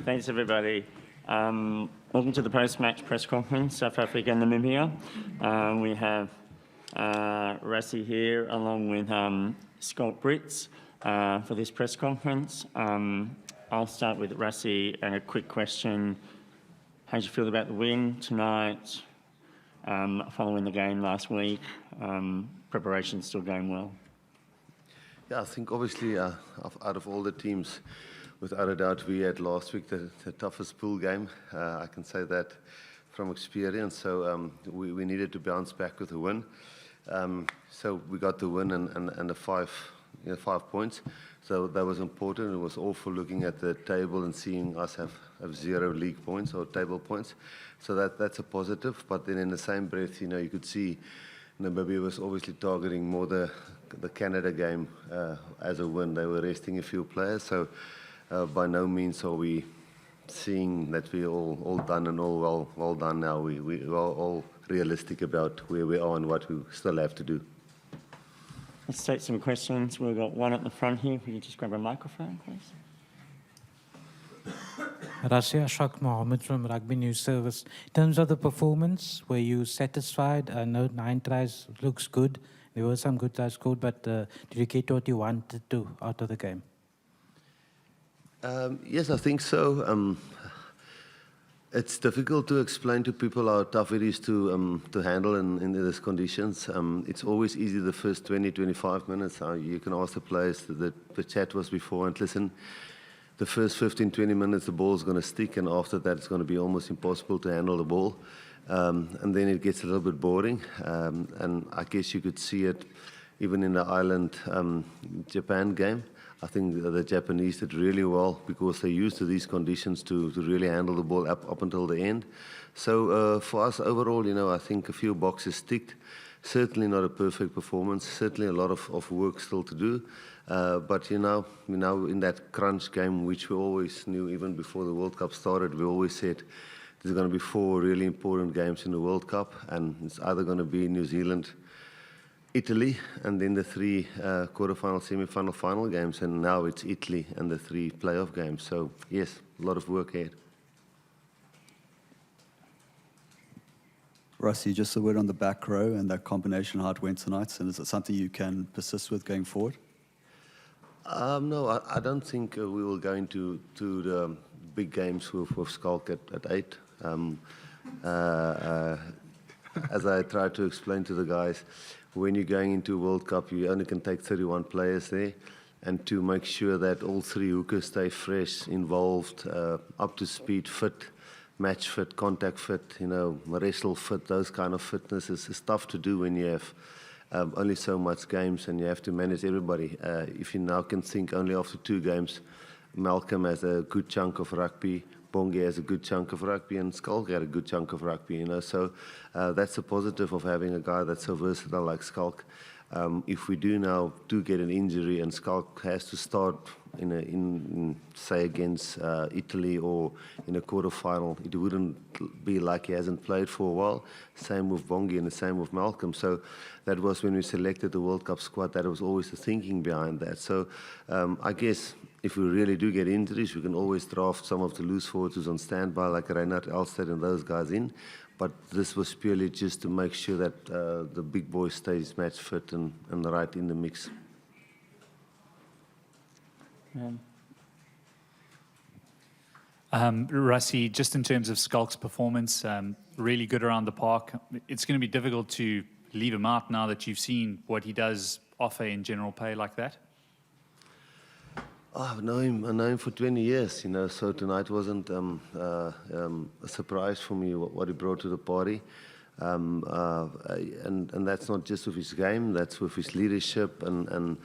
Thanks, everybody. Welcome to the post-match press conference, South Africa and Namibia. We have Rassie here along with Schalk Brits for this press conference. I'll start with Rassie and a quick question. How do you feel about the win tonight, following the game last week? Preparation's still going well? Yeah, I think obviously out of all the teams, without a doubt, we had last week the toughest pool game. I can say that from experience. So we needed to bounce back with a win. So we got the win and the 5 points. So that was important. It was awful looking at the table and seeing us have 0 league points or table points. So that's a positive. But then in the same breath, you could see Namibia was obviously targeting more the Canada game as a win. They were resting a few players. So by no means are we seeing that we're all done and all well done now. We are all realistic about where we are and what we still have to do. Let's take some questions. We've got one at the front here. Can you just grab a microphone, please? Rassie, Ashok Mohammed from Rugby News Service. In terms of the performance, were you satisfied? I know 9 tries looks good. There were some good tries scored, but did you get what you wanted to out of the game? Yes, I think so. It's difficult to explain to people how tough it is to handle in these conditions. It's always easy the first 20, 25 minutes. You can ask the players, the chat was before, and listen, the first 15, 20 minutes the ball's going to stick, and after that it's going to be almost impossible to handle the ball. And then it gets a little bit boring. And I guess you could see it even in the Island Japan game. I think the Japanese did really well because they used to these conditions to really handle the ball up until the end. So for us overall, I think a few boxes ticked. Certainly not a perfect performance. Certainly a lot of work still to do. But we're now in that crunch game, which we always knew even before the World Cup started. We always said there's going to be 4 really important games in the World Cup, and it's either going to be New Zealand, Italy, and then the 3 quarterfinal, semi-final, final games, and now it's Italy and the 3 playoff games. So yes, a lot of work ahead. Rassie, just a word on the back row and that combination, how it went tonight, and is it something you can persist with going forward? No, I don't think we will go into the big games with Schalk at 8. As I tried to explain to the guys, when you're going into a World Cup, you only can take 31 players there, and to make sure that all 3 hookers stay fresh, involved, up to speed, fit, match fit, contact fit, wrestle fit, those kind of fitness is tough to do when you have only so much games and you have to manage everybody. If you now can think only after 2 games, Malcolm has a good chunk of rugby, Bongi has a good chunk of rugby, and Schalk had a good chunk of rugby, So that's a positive of having a guy that's so versatile like Schalk. If we do get an injury and Schalk has to start in say against Italy or in a quarterfinal, it wouldn't be like he hasn't played for a while. Same with Bongi and the same with Malcolm. So that was when we selected the World Cup squad. That was always the thinking behind that. So I guess if we really do get injuries, we can always draft some of the loose forwards who's on standby, like Reinhard Elstad and those guys in. But this was purely just to make sure that the big boy stays match fit and right in the mix. Rassie, just in terms of Schalk's performance, really good around the park. It's going to be difficult to leave him out now that you've seen what he does offer in general pay like that. I know him for 20 years, so tonight wasn't a surprise for me what he brought to the party. And that's not just with his game, that's with his leadership. And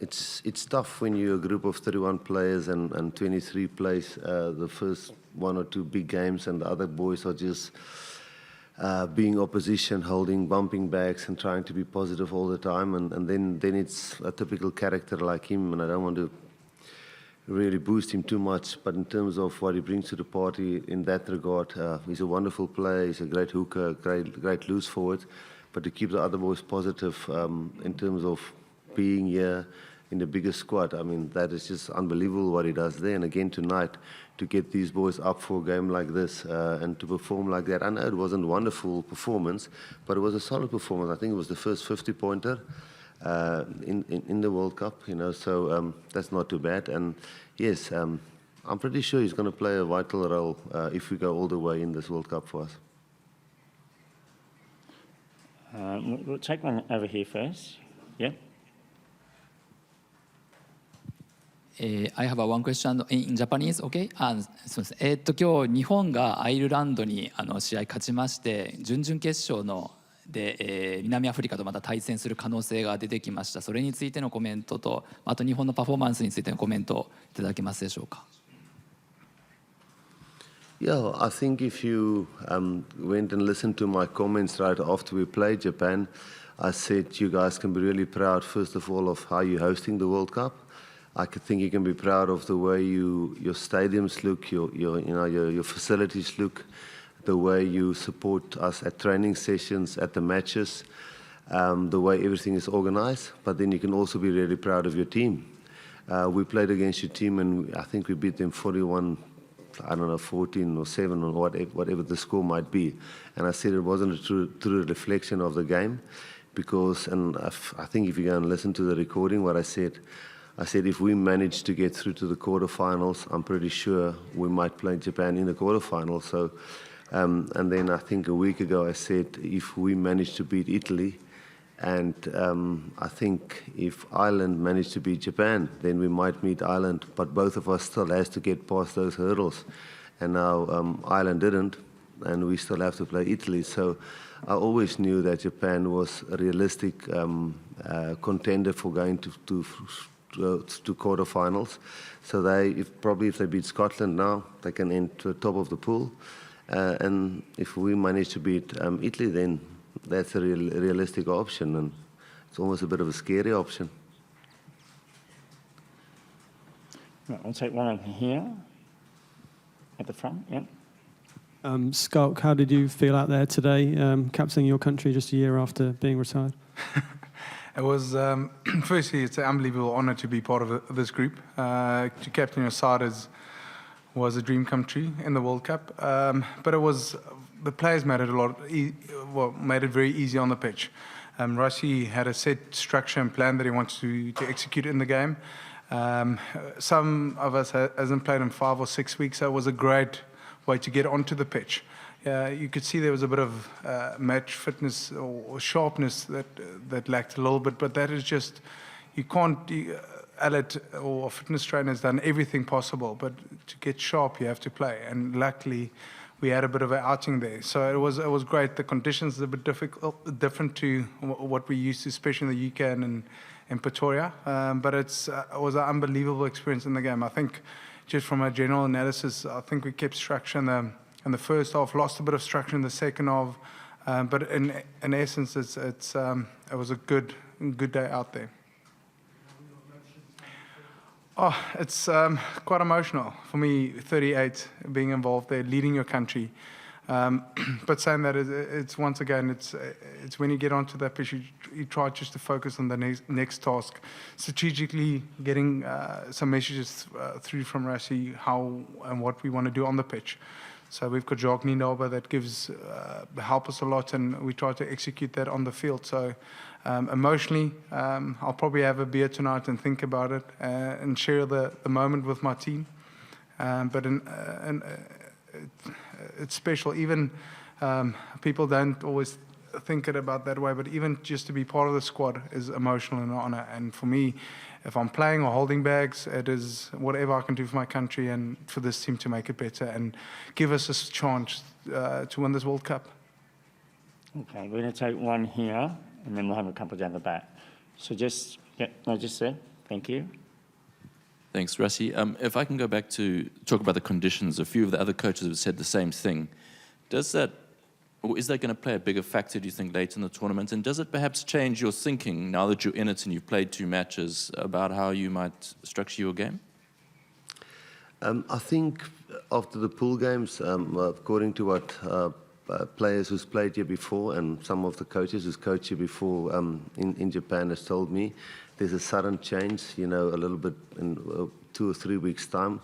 it's tough when you're a group of 31 players and 23 plays the first 1 or 2 big games, and the other boys are just being opposition, bumping bags and trying to be positive all the time, and then it's a typical character like him, and I don't want to really boost him too much, but in terms of what he brings to the party in that regard, he's a wonderful player, he's a great hooker, great loose forward, but to keep the other boys positive in terms of being here in the biggest squad. I mean, that is just unbelievable what he does there. And again tonight, to get these boys up for a game like this and to perform like that. I know it wasn't a wonderful performance, but it was a solid performance. I think it was the first 50-pointer in the World Cup, you know, so that's not too bad. And yes, I'm pretty sure he's going to play a vital role if we go all the way in this World Cup for us. We'll take one over here first. Yeah. I have one question in Japanese, okay? そうです。今日日本がアイルランドに試合勝ちまして、準々決勝ので、南アフリカとまた対戦する可能性が出てきました。それについてのコメントと、あと日本のパフォーマンスについてのコメントをいただけますでしょうか。Yeah, I think if you went and listened to my comments right after we played Japan, I said you guys can be really proud, first of all, of how you're hosting the World Cup. I think you can be proud of the way your stadiums look, your facilities look, the way you support us at training sessions, at the matches, the way everything is organized. But then you can also be really proud of your team. We played against your team, and I think we beat them 41. I don't know, 14 or 7 or whatever the score might be. And I said it wasn't a true reflection of the game because, and I think if you go and listen to the recording, what I said if we manage to get through to the quarterfinals, I'm pretty sure we might play Japan in the quarterfinals. So, and then I think a week ago I said if we manage to beat Italy, and I think if Ireland managed to beat Japan, then we might meet Ireland. But both of us still has to get past those hurdles. And now Ireland didn't, and we still have to play Italy. So I always knew that Japan was a realistic contender for going to quarterfinals. So if they beat Scotland now, they can enter the top of the pool. And if we manage to beat Italy, then that's a realistic option, and it's almost a bit of a scary option. Right, I'll take one over here at the front. Yeah. Skulk, how did you feel out there today, captaining your country just a year after being retired? It was, firstly, it's an unbelievable honour to be part of this group. To captain your side was a dream come true in the World Cup. But it was, the players made it made it very easy on the pitch. Rassi had a set structure and plan that he wanted to execute in the game. Some of us hasn't played in 5 or 6 weeks, so it was a great way to get onto the pitch. You could see there was a bit of match fitness or sharpness that lacked a little bit, but that is just, you can't, Alet or a fitness trainer has done everything possible, but to get sharp you have to play, and luckily we had a bit of an outing there. So it was great. The conditions are a bit different to what we used to, especially in the UK and in Pretoria, but it was an unbelievable experience in the game. I think just from a general analysis, I think we kept structure in the first half, lost a bit of structure in the second half, but in essence, it was a good day out there. Oh, it's quite emotional for me, 38, being involved there, leading your country. But saying that, it's once again, it's when you get onto that pitch, you try just to focus on the next task, strategically getting some messages through from Rassi, how and what we want to do on the pitch. So we've got Jacques Nienaber that help us a lot, and we try to execute that on the field. So emotionally, I'll probably have a beer tonight and think about it and share the moment with my team. But it's special. Even people don't always think about that way, but even just to be part of the squad is emotional and an honor. And for me, if I'm playing or holding bags, it is whatever I can do for my country and for this team to make it better and give us a chance to win this World Cup. Okay, we're going to take one here, and then we'll have a couple down the back. So just there. Thank you. Thanks, Rassi. If I can go back to talk about the conditions, a few of the other coaches have said the same thing. Is that going to play a bigger factor, do you think, later in the tournament? And does it perhaps change your thinking, now that you're in it and you've played 2 matches, about how you might structure your game? I think after the pool games, according to what players who's played here before and some of the coaches who's coached here before in Japan has told me, there's a sudden change, a little bit in 2 or 3 weeks' time.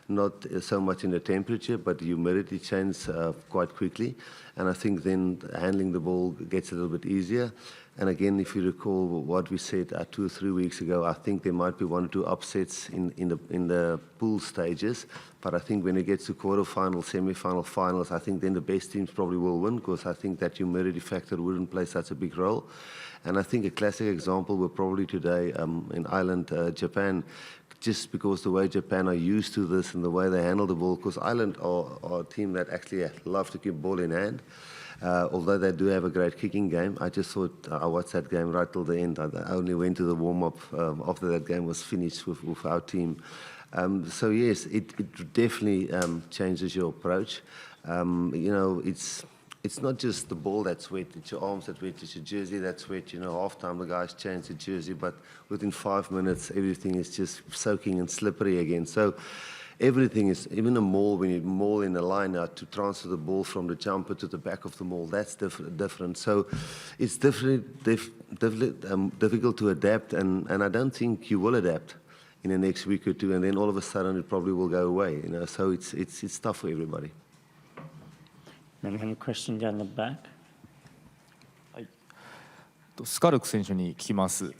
Not so much in the temperature, but the humidity changes quite quickly. And I think then handling the ball gets a little bit easier. And again, if you recall what we said 2 or 3 weeks ago, I think there might be 1 or 2 upsets in the pool stages. But I think when it gets to quarterfinals, semi-final, finals, I think then the best teams probably will win, because I think that humidity factor wouldn't play such a big role. And I think a classic example were probably today in Ireland, Japan, just because the way Japan are used to this and the way they handle the ball, because Ireland are a team that actually love to keep ball in hand. Although they do have a great kicking game, I just thought I watched that game right till the end. I only went to the warm-up after that game was finished with our team. So yes, it definitely changes your approach. It's not just the ball that's wet, it's your arms that's wet, it's your jersey that's wet. Half time the guys change the jersey, but within 5 minutes everything is just soaking and slippery again. So everything is, even a maul, when you maul in a line out to transfer the ball from the jumper to the back of the maul, that's different. So it's difficult to adapt, and I don't think you will adapt in the next week or two, and then all of a sudden it probably will go away. So it's tough for everybody. Then we have a question down the back. スカルク選手に聞きます。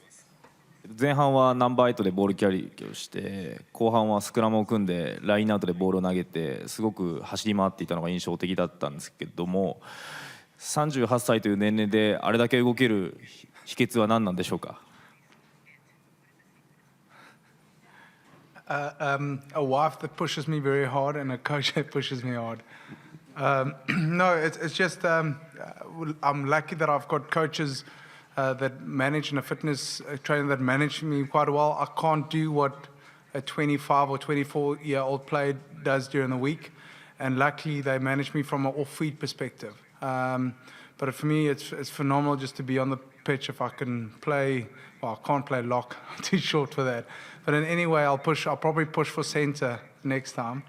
前半はナンバー8でボールキャリーをして、後半はスクラムを組んでラインアウトでボールを投げて、すごく走り回っていたのが印象的だったんですけども、38歳という年齢であれだけ動ける秘訣は何なんでしょうか。A wife that pushes me very hard and a coach that pushes me hard. No, it's just I'm lucky that I've got coaches that manage, and a fitness trainer that manage me quite well. I can't do what a 25 or 24-year-old player does during the week, and luckily they manage me from an off-feet perspective. But for me, it's phenomenal just to be on the pitch. If I can play, well, I can't play lock, I'm too short for that. But in any way, I'll probably push for centre next time.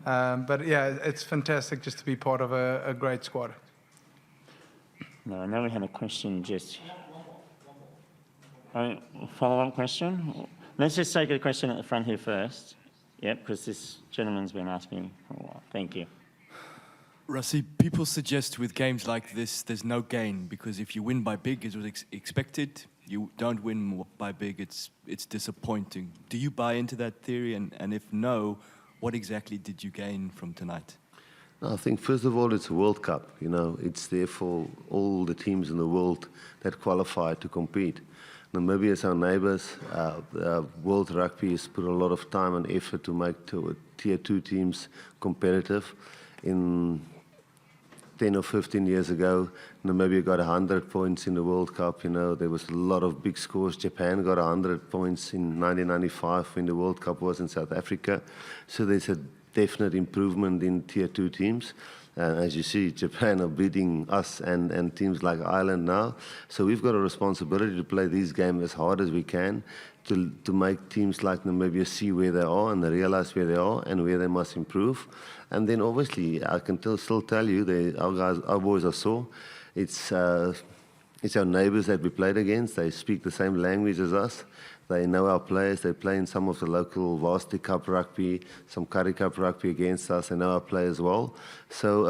But yeah, it's fantastic just to be part of a great squad. No, I know we had a question just... follow-up question? Let's just take a question at the front here first. Yep, because this gentleman's been asking for a while. Thank you. Rassi, people suggest with games like this, there's no gain, because if you win by big, as was expected, you don't win by big, it's disappointing. Do you buy into that theory? And if no, what exactly did you gain from tonight? I think, first of all, it's a World Cup. It's there for all the teams in the world that qualify to compete. Namibia is our neighbours. World Rugby has put a lot of time and effort to make Tier 2 teams competitive. In 10 or 15 years ago, Namibia got 100 points in the World Cup. There was a lot of big scores. Japan got 100 points in 1995 when the World Cup was in South Africa. So there's a definite improvement in Tier 2 teams. As you see, Japan are beating us and teams like Ireland now. So we've got a responsibility to play these games as hard as we can to make teams like Namibia see where they are and they realize where they are and where they must improve. And then obviously, I can still tell you, our boys are sore. It's our neighbours that we played against. They speak the same language as us. They know our players. They play in some of the local Varsity Cup rugby, some Currie Cup rugby against us. They know our players well. So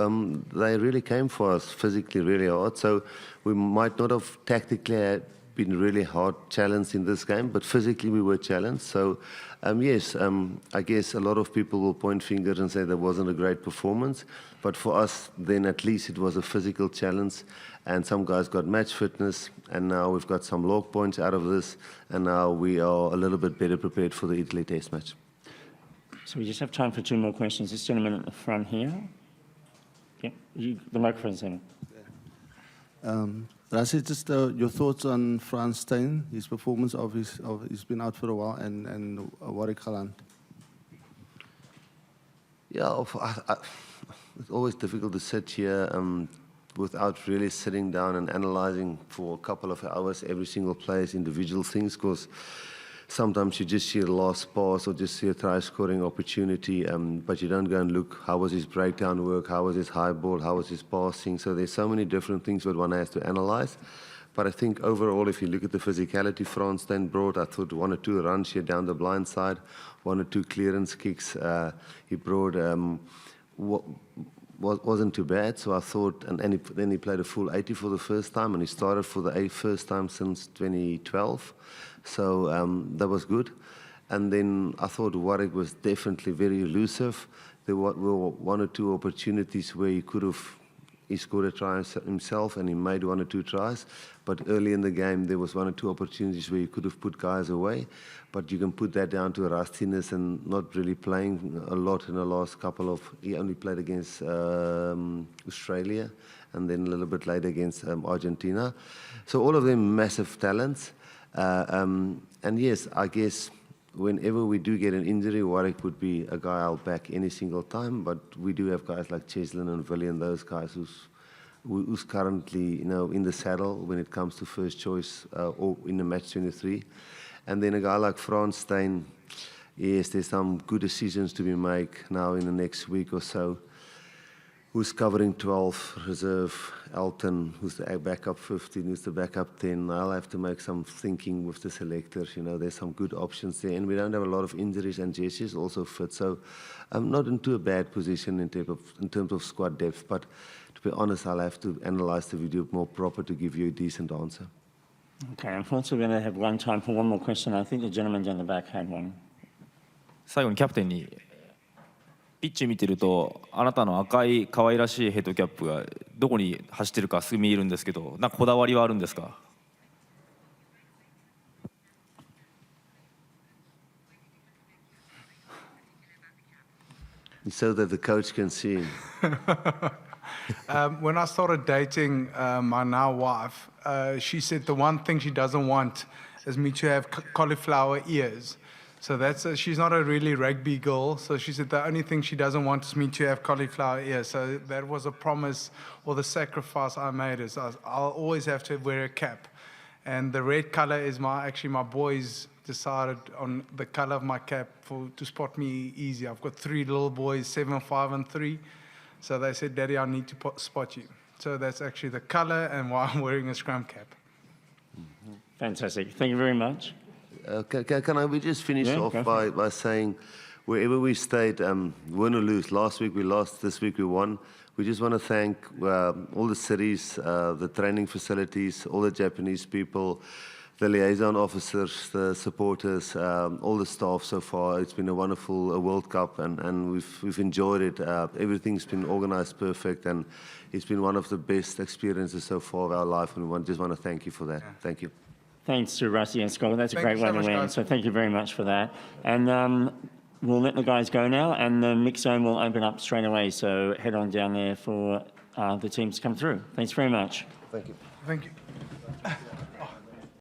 they really came for us physically really hard. So we might not have tactically been really hard challenged in this game, but physically we were challenged. So yes, I guess a lot of people will point fingers and say there wasn't a great performance. But for us, then at least it was a physical challenge. And some guys got match fitness, and now we've got some log points out of this, and now we are a little bit better prepared for the Italy test match. So we just have time for 2 more questions. This gentleman at the front here. Yep, the microphone's in. Rassi, just your thoughts on Frans Steyn, his performance he's been out for a while, and Warwick Galant. Yeah, it's always difficult to sit here without really sitting down and analysing for a couple of hours every single player's individual things, because sometimes you just see a last pass or just see a try-scoring opportunity, but you don't go and look, how was his breakdown work, how was his high ball, how was his passing. So there's so many different things that one has to analyse. But I think overall, if you look at the physicality France then brought, I thought 1 or 2 runs here down the blind side, 1 or 2 clearance kicks he brought. Wasn't too bad, so I thought, and then he played a full 80 for the first time, and he started for the first time since 2012, so that was good. And then I thought Warwick was definitely very elusive. There were 1 or 2 opportunities where he scored a try himself, and he made 1 or 2 tries. But early in the game, there was 1 or 2 opportunities where he could have put guys away. But you can put that down to rustiness and not really playing a lot in the last couple of. He only played against Australia, and then a little bit later against Argentina. So all of them massive talents. And yes, I guess whenever we do get an injury, Warwick would be a guy I'll back any single time. But we do have guys like Cheslin and Villy and those guys who's currently in the saddle when it comes to first choice or in the match 23. And then a guy like Frans Steyn, yes, there's some good decisions to be made now in the next week or so. Who's covering 12, reserve, Elton, who's the backup 15, who's the backup 10. I'll have to make some thinking with the selectors. There's some good options there. And we don't have a lot of injuries, and Jesse's also fit. So I'm not into a bad position in terms of squad depth. But to be honest, I'll have to analyze the video more proper to give you a decent answer. Okay, unfortunately, we're going to have one time for one more question. I think the gentleman down the back had one. 最後にキャプテンにピッチ見てるとあなたの赤い可愛らしいヘッドキャップがどこに走ってるかすぐ見えるんですけど、なんかこだわりはあるんですか？So that the coach can see him. When I started dating my now wife, she said the one thing she doesn't want is me to have cauliflower ears. So she's not a really rugby girl. So she said the only thing she doesn't want is me to have cauliflower ears. So that was a promise or the sacrifice I made is I'll always have to wear a cap. And the red color is my boys decided on the color of my cap to spot me easy. I've got 3 little boys, 7, 5, and 3. So they said, Daddy, I need to spot you. So that's actually the color and why I'm wearing a scrum cap. Fantastic. Thank you very much. Can we just finish off by saying, wherever we stayed, win or lose, last week we lost, this week we won. We just want to thank all the cities, the training facilities, all the Japanese people, the liaison officers, the supporters, all the staff so far. It's been a wonderful World Cup, and we've enjoyed it. Everything's been organized perfect, and it's been one of the best experiences so far of our life, and we just want to thank you for that. Thank you. Thanks to Rusty and Scott. That's a Thank great you so way to much, win. guys. So thank you very much for that. And we'll let the guys go now, and the mix zone will open up straight away. So head on down there for the teams to come through. Thanks very much. Thank you. Thank you.